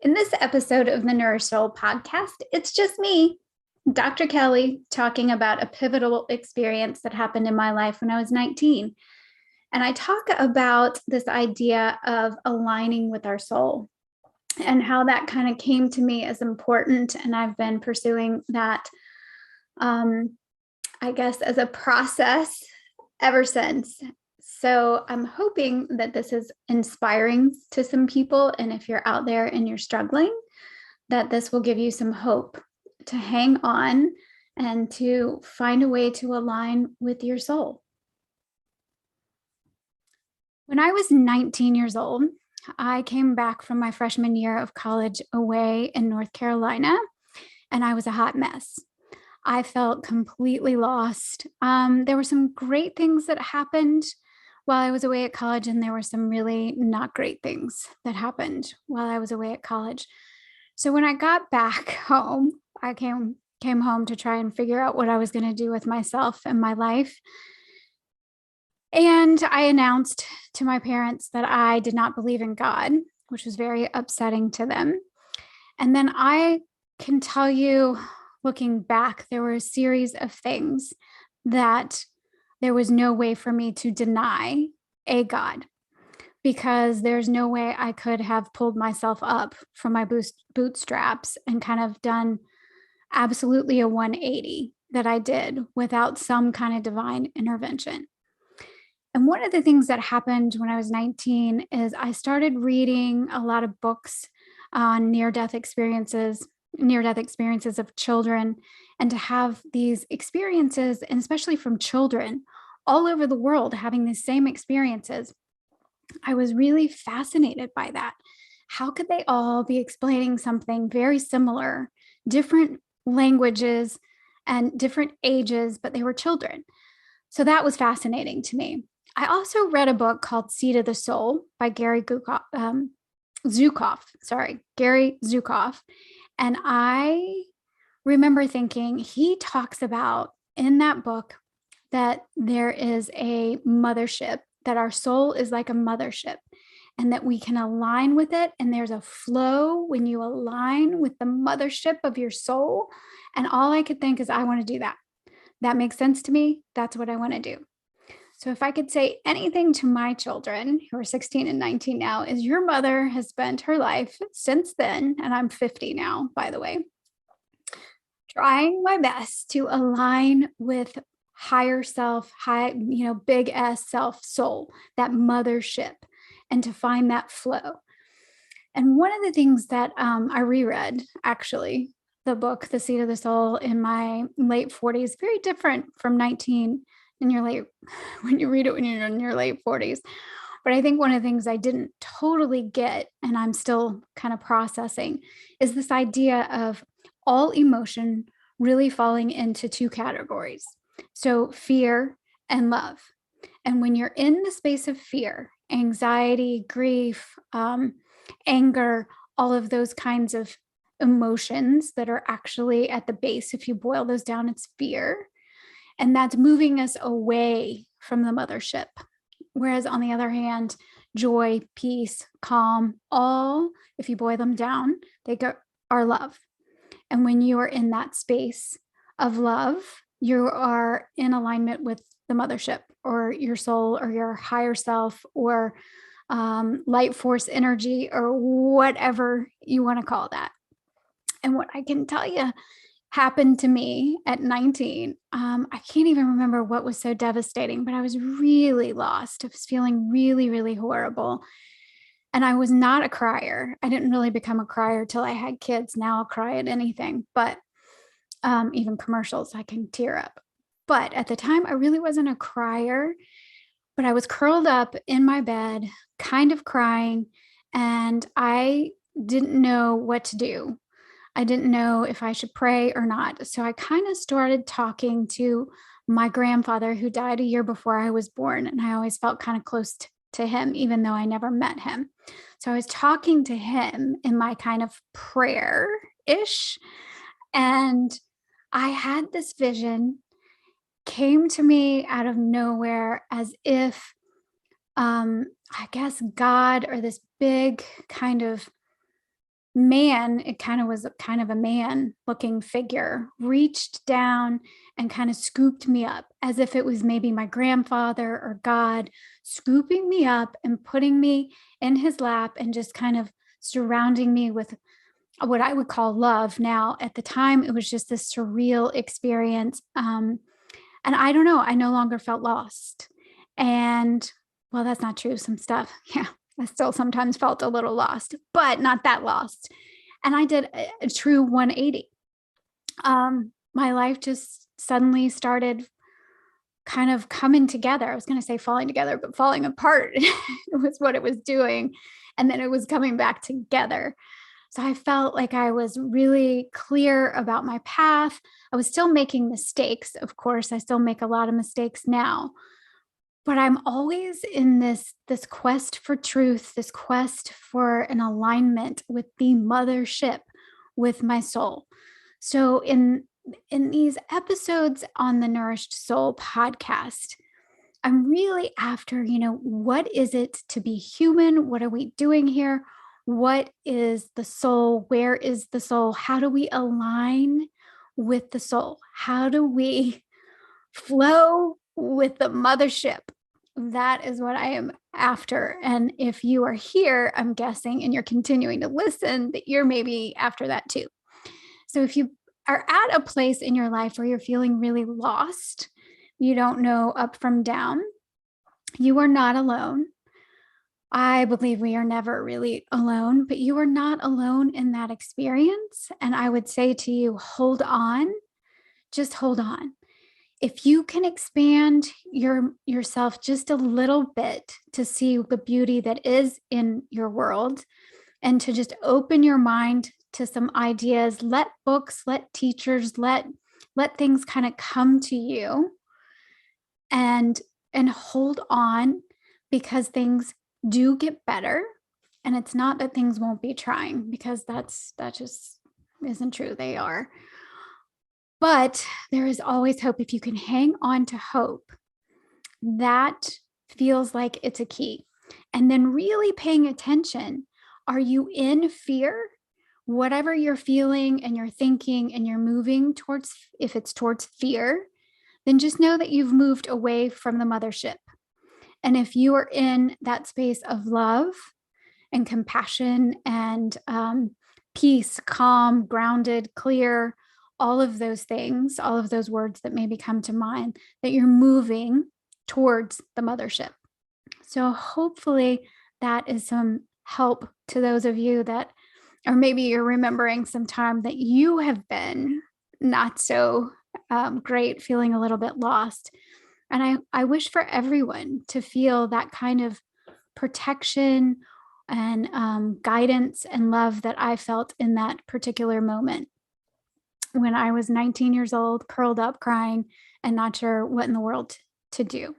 In this episode of the Nourished Soul Podcast, it's just me, Dr. Kelli, talking about a pivotal experience that happened in my life when I was 19. And I talk about this idea of aligning with our soul and how that kind of came to me as important. And I've been pursuing that, I guess, as a process ever since. So I'm hoping that this is inspiring to some people. And if you're out there and you're struggling, that this will give you some hope to hang on and to find a way to align with your soul. When I was 19 years old, I came back from my freshman year of college away in North Carolina, and I was a hot mess. I felt completely lost. There were some great things that happened while I was away at college, and there were some really not great things that happened while I was away at college. So when I got back home, I came home to try and figure out what I was going to do with myself and my life. And I announced to my parents that I did not believe in God, which was very upsetting to them. And then I can tell you, looking back, there were a series of things that there was no way for me to deny a God, because there's no way I could have pulled myself up from my bootstraps and kind of done absolutely a 180 that I did without some kind of divine intervention. And one of the things that happened when I was 19 is I started reading a lot of books on near-death experiences of children, and to have these experiences, and especially from children all over the world having the same experiences, I was really fascinated by that. How could they all be explaining something very similar, different languages and different ages, but they were children? So that was fascinating to me. I also read a book called Seed of the Soul by Gary Zukav. And I remember thinking, he talks about in that book that there is a mothership, that our soul is like a mothership, and that we can align with it. And there's a flow when you align with the mothership of your soul. And all I could think is, I want to do that. That makes sense to me. That's what I want to do. So if I could say anything to my children who are 16 and 19 now, is your mother has spent her life since then, and I'm 50 now, by the way, trying my best to align with higher self, big S self, soul, that mothership, and to find that flow. And one of the things that I reread, actually, the book, The Seed of the Soul, in my late 40s, very different from 19 when you read it when you're in your late 40s. But I think one of the things I didn't totally get, and I'm still kind of processing, is this idea of all emotion really falling into two categories. So fear and love. And when you're in the space of fear, anxiety, grief, anger, all of those kinds of emotions that are actually at the base, if you boil those down, it's fear. And that's moving us away from the mothership. Whereas on the other hand, joy, peace, calm, all, if you boil them down, are love. And when you are in that space of love, you are in alignment with the mothership, or your soul, or your higher self, or light force energy, or whatever you want to call that. And what I can tell you happened to me at 19. I can't even remember what was so devastating, but I was really lost. I was feeling really, really horrible. And I was not a crier. I didn't really become a crier till I had kids. Now I'll cry at anything, but even commercials, I can tear up. But at the time, I really wasn't a crier, but I was curled up in my bed, kind of crying, and I didn't know what to do. I didn't know if I should pray or not. So I kind of started talking to my grandfather, who died a year before I was born. And I always felt kind of close to him, even though I never met him. So I was talking to him in my kind of prayer-ish. And I had this vision came to me out of nowhere, as if, I guess God, or this big kind of man, it kind of was kind of a man looking figure, reached down and kind of scooped me up as if it was maybe my grandfather or God scooping me up and putting me in his lap and just kind of surrounding me with what I would call love. Now, at the time, it was just this surreal experience. And I don't know, I no longer felt lost. And well, that's not true. Some stuff, yeah, I still sometimes felt a little lost, but not that lost. And I did a true 180. My life just suddenly started kind of coming together. I was going to say falling together, but falling apart was what it was doing. And then it was coming back together. So I felt like I was really clear about my path. I was still making mistakes. Of course, I still make a lot of mistakes now, but I'm always in this quest for truth, this quest for an alignment with the mothership, with my soul. So in these episodes on the Nourished Soul podcast, I'm really after, what is it to be human? What are we doing here? What is the soul? Where is the soul? How do we align with the soul? How do we flow with the mothership? That is what I am after. And if you are here, I'm guessing, and you're continuing to listen, that you're maybe after that too. So if you are at a place in your life where you're feeling really lost, you don't know up from down, you are not alone. I believe we are never really alone, but you are not alone in that experience. And I would say to you, hold on, just hold on. If you can expand yourself just a little bit to see the beauty that is in your world and to just open your mind to some ideas, let books, let teachers, let things kind of come to you and hold on, because things do get better. And it's not that things won't be trying, because that just isn't true. They are. But there is always hope. If you can hang on to hope, that feels like it's a key. And then really paying attention. Are you in fear? Whatever you're feeling and you're thinking and you're moving towards, if it's towards fear, then just know that you've moved away from the mothership. And if you are in that space of love and compassion and peace, calm, grounded, clear, all of those things, all of those words that maybe come to mind, that you're moving towards the mothership. So hopefully that is some help to those of you that, or maybe you're remembering some time that you have been not so great, feeling a little bit lost. And I wish for everyone to feel that kind of protection and guidance and love that I felt in that particular moment when I was 19 years old, curled up, crying, and not sure what in the world to do.